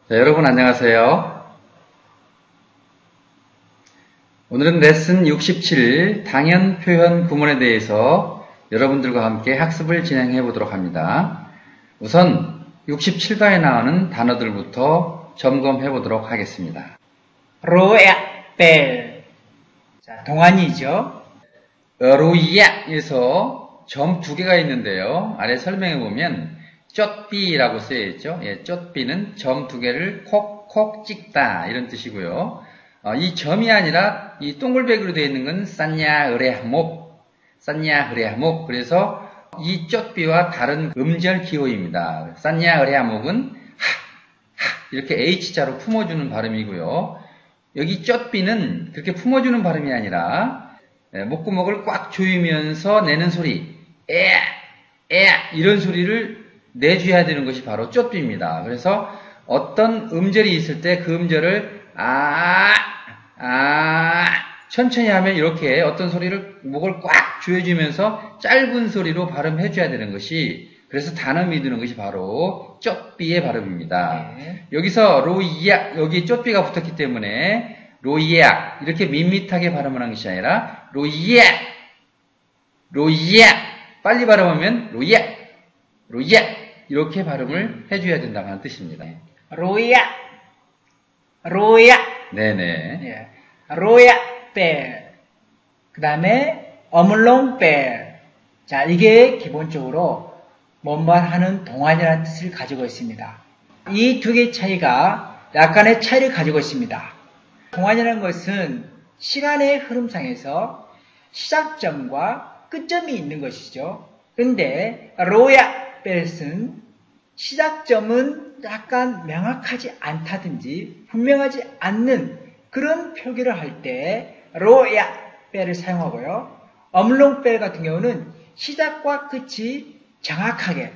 자, 여러분 안녕하세요. 오늘은 레슨 67 당연 표현 구문에 대해서 여러분들과 함께 학습을 진행해 보도록 합니다. 우선 67번에 나오는 단어들부터 점검해 보도록 하겠습니다. 로야, 벨. 자, 동안이죠. 로야에서 점 두 개가 있는데요. 아래 설명해 보면 쫓비라고 쓰여 있죠. 쫓비는 점 두 개를 콕콕 찍다 이런 뜻이고요. 이 점이 아니라 이 동글백으로 되어 있는 건 싼냐 으레하목, 싼냐 으레하목. 그래서 이 쫓비와 다른 음절 기호입니다. 싼냐 으레하목은 하 이렇게 H자로 품어주는 발음이고요. 여기 쫓비는 그렇게 품어주는 발음이 아니라 목구멍을 꽉 조이면서 내는 소리, 에 이런 소리를 내줘야 되는 것이 바로 쫓비입니다. 그래서 어떤 음절이 있을 때 그 음절을 천천히 하면 이렇게 어떤 소리를 목을 꽉 조여주면서 짧은 소리로 발음해줘야 되는 것이, 그래서 단음이 드는 것이 바로 쫓비의 발음입니다. 네. 여기서 로이약, 여기 쫓비가 붙었기 때문에 로이약 이렇게 밋밋하게 발음을 하는 것이 아니라 로이약 빨리 발음하면 로이약 이렇게 발음을 해줘야 된다고 하는 뜻입니다. 로야. 네네. 예. 로야, 벨. 그 다음에 어물롱, 벨. 자, 이게 기본적으로 뭔말 하는 동안이라는 뜻을 가지고 있습니다. 이 두 개의 차이가 약간의 차이를 가지고 있습니다. 동안이라는 것은 시간의 흐름상에서 시작점과 끝점이 있는 것이죠. 근데 로야, 벨은 시작점은 약간 명확하지 않다든지 분명하지 않는 그런 표기를 할 때 로야, 벨을 사용하고요. 어물롱, 벨 같은 경우는 시작과 끝이 정확하게,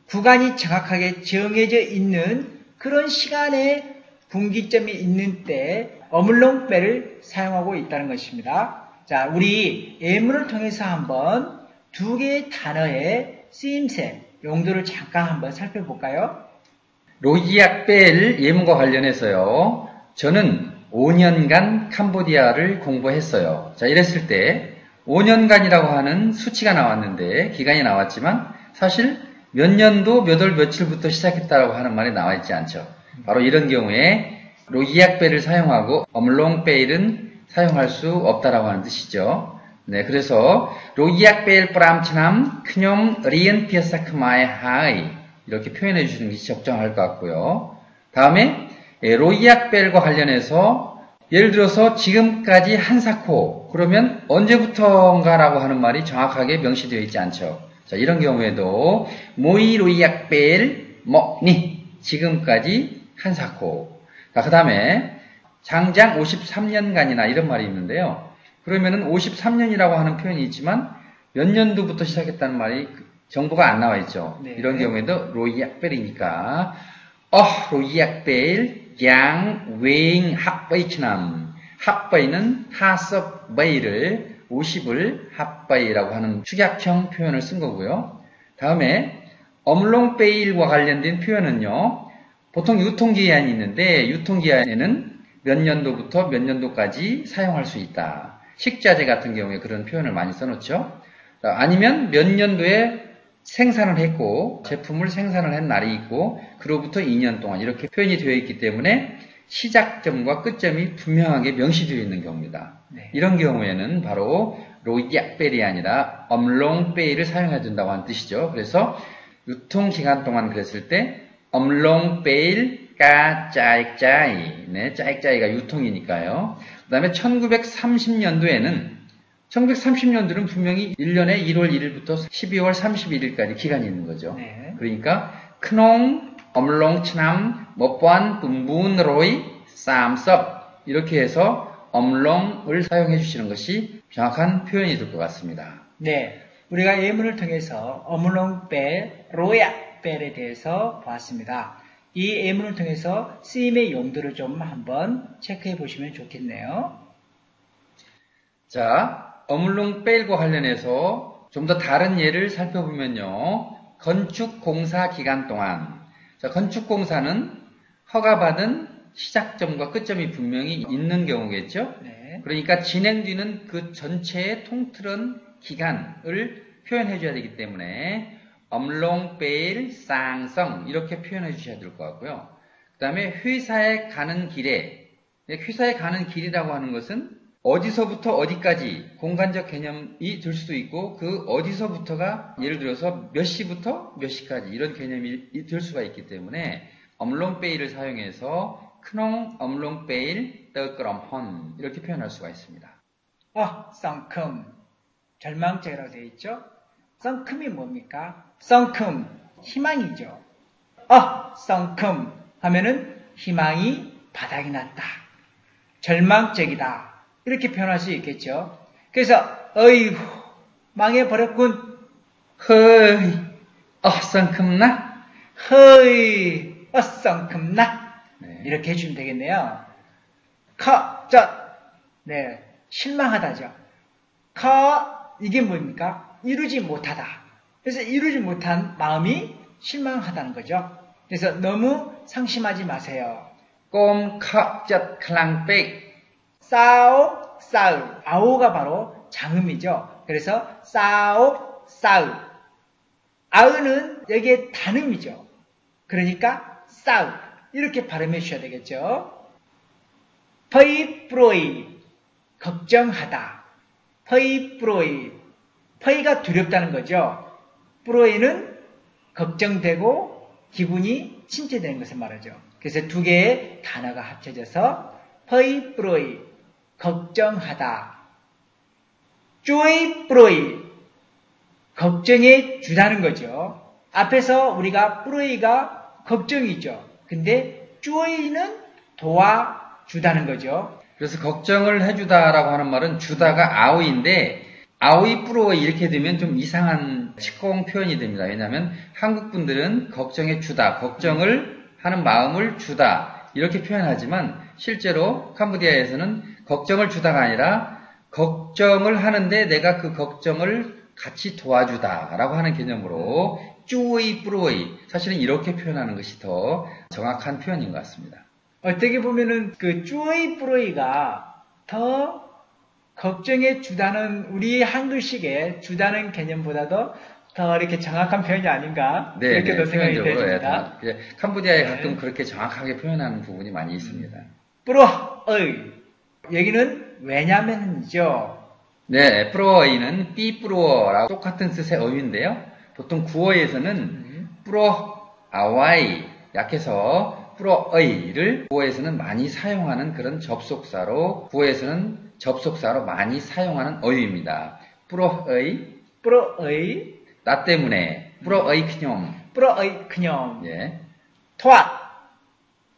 구간이 정확하게 정해져 있는 그런 시간의 분기점이 있는 때 어물롱, 벨을 사용하고 있다는 것입니다. 자, 우리 예문을 통해서 한번 두 개의 단어의 쓰임새, 용도를 잠깐 한번 살펴볼까요? 로이약벨 예문과 관련해서요. 저는 5년간 캄보디아를 공부했어요. 자, 이랬을 때 5년간이라고 하는 수치가 나왔는데, 기간이 나왔지만 사실 몇 년도 몇 월 며칠부터 시작했다고 하는 말이 나와 있지 않죠. 바로 이런 경우에 로이약벨을 사용하고 어물롱벨은 사용할 수 없다라고 하는 뜻이죠. 네, 그래서 로이약벨 프람치남 크뇽 리엔 피어사크마의 하이 이렇게 표현해 주시는 것이 적정할 것 같고요. 다음에 로이약벨과 관련해서 예를 들어서 지금까지 한사코 그러면 언제부터인가라고 하는 말이 정확하게 명시되어 있지 않죠. 자, 이런 경우에도 모이 로이약벨 먹니 지금까지 한사코. 그 다음에 장장 53년간이나 이런 말이 있는데요. 그러면은 53년이라고 하는 표현이 있지만 몇 년도부터 시작했다는 말이 정보가 안 나와 있죠. 네. 이런 경우에도 로이약벨이니까 로이약벨 양 웨잉 합바이치남. 합바이는 하섭바이를 50을 합바이라고 하는 축약형 표현을 쓴 거고요. 다음에 어물롱베일과 관련된 표현은요. 보통 유통기한이 있는데 유통기한에는 몇 년도부터 몇 년도까지 사용할 수 있다. 식자재 같은 경우에 그런 표현을 많이 써놓죠. 아니면 몇 년도에 생산을 했고 제품을 생산을 한 날이 있고 그로부터 2년 동안 이렇게 표현이 되어 있기 때문에 시작점과 끝점이 분명하게 명시되어 있는 경우입니다. 네. 이런 경우에는 바로 로이약벨이 아니라 엄롱벨을 사용해야 된다고 하는 뜻이죠. 그래서 유통기간 동안 그랬을 때 엄롱벨 까 짜익짜이. 네, 짜익짜이가 유통이니까요. 그 다음에 1930년도는 분명히 1년에 1월 1일부터 12월 31일까지 기간이 있는 거죠. 네. 그러니까 크농, 엄롱, 치남, 머뽀한, 분분, 로이, 쌈섭 이렇게 해서 엄롱을 사용해 주시는 것이 정확한 표현이 될 것 같습니다. 네. 우리가 예문을 통해서 어물롱, 벨, 로야, 벨에 대해서 보았습니다. 이 예문을 통해서 쓰임의 용도를 좀 한번 체크해 보시면 좋겠네요. 자, 어물롱벨과 관련해서 좀 더 다른 예를 살펴보면요. 건축공사 기간 동안. 자, 건축공사는 허가받은 시작점과 끝점이 분명히 있는 경우겠죠. 네. 그러니까 진행 뒤는 그 전체의 통틀은 기간을 표현해 줘야 되기 때문에 엄롱베일 쌍성 이렇게 표현해 주셔야 될 것 같고요. 그 다음에 회사에 가는 길에, 회사에 가는 길이라고 하는 것은 어디서부터 어디까지 공간적 개념이 될 수도 있고 그 어디서부터가 예를 들어서 몇 시부터 몇 시까지 이런 개념이 될 수가 있기 때문에 엄롱베일을 사용해서 크농 엄롱베일 떠끄럼헌 이렇게 표현할 수가 있습니다. 썬큼 절망적이라고 되어 있죠. 썬큼이 뭡니까? 썬큼 희망이죠. 썬큼 하면은 희망이 바닥이 났다. 절망적이다. 이렇게 표현할 수 있겠죠. 그래서 어이구 망해버렸군. 허이 썬큼나? 허이 썬큼나? 네. 이렇게 해주면 되겠네요. 네, 실망하다죠. 이게 뭡니까? 이루지 못하다. 그래서 이루지 못한 마음이 실망하다는 거죠. 그래서 너무 상심하지 마세요. 꼼컵젓 클랑백 싸오, 아오가 바로 장음이죠. 그래서 싸오, 아으는 여기에 단음이죠. 그러니까 싸우 이렇게 발음해 주셔야 되겠죠. 퍼이프로이 걱정하다. 퍼이프로이 퍼이가 두렵다는 거죠. 프로이는 걱정되고 기분이 침체되는 것을 말하죠. 그래서 두 개의 단어가 합쳐져서 퍼이프로이 걱정하다. 쪼이프로이 걱정해 주다는 거죠. 앞에서 우리가 프로이가 걱정이죠. 근데 쪼이는 도와주다는 거죠. 그래서 걱정을 해주다라고 하는 말은 주다가 아오이인데 아오이 뿌로이 이렇게 되면 좀 이상한 치공 표현이 됩니다. 왜냐하면 한국 분들은 걱정해 주다, 걱정을 하는 마음을 주다 이렇게 표현하지만 실제로 캄보디아에서는 걱정을 주다가 아니라 걱정을 하는데 내가 그 걱정을 같이 도와주다라고 하는 개념으로 쭈이 뿌로이 사실은 이렇게 표현하는 것이 더 정확한 표현인 것 같습니다. 어떻게 보면은 그 쭈이 뿌로이가 더 걱정해 주다는 우리 한글식의 주다는 개념보다도 더 이렇게 정확한 표현이 아닌가 그렇게 더 생각이 됩니다. 캄보디아에 가끔 그렇게 정확하게 표현하는 부분이 많이 있습니다. 뿌로의 여기는 왜냐면이죠. 네, 뿌로어이는 삐뿌로어라고 똑같은 뜻의 어휘인데요. 보통 구어에서는 뿌로 아와이 약해서 뿌로어이를 구어에서는 많이 사용하는 그런 접속사로 구어에서는 접속사로 많이 사용하는 어휘입니다. 뿌로어이 나 때문에 뿌로어이 그뇽 예. 토아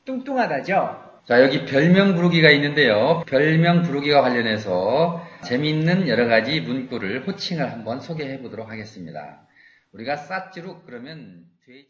뚱뚱하다죠. 자, 여기 별명 부르기가 있는데요. 별명 부르기와 관련해서 재미있는 여러 가지 문구를 호칭을 한번 소개해 보도록 하겠습니다. 우리가 싸찌룩 그러면 돼지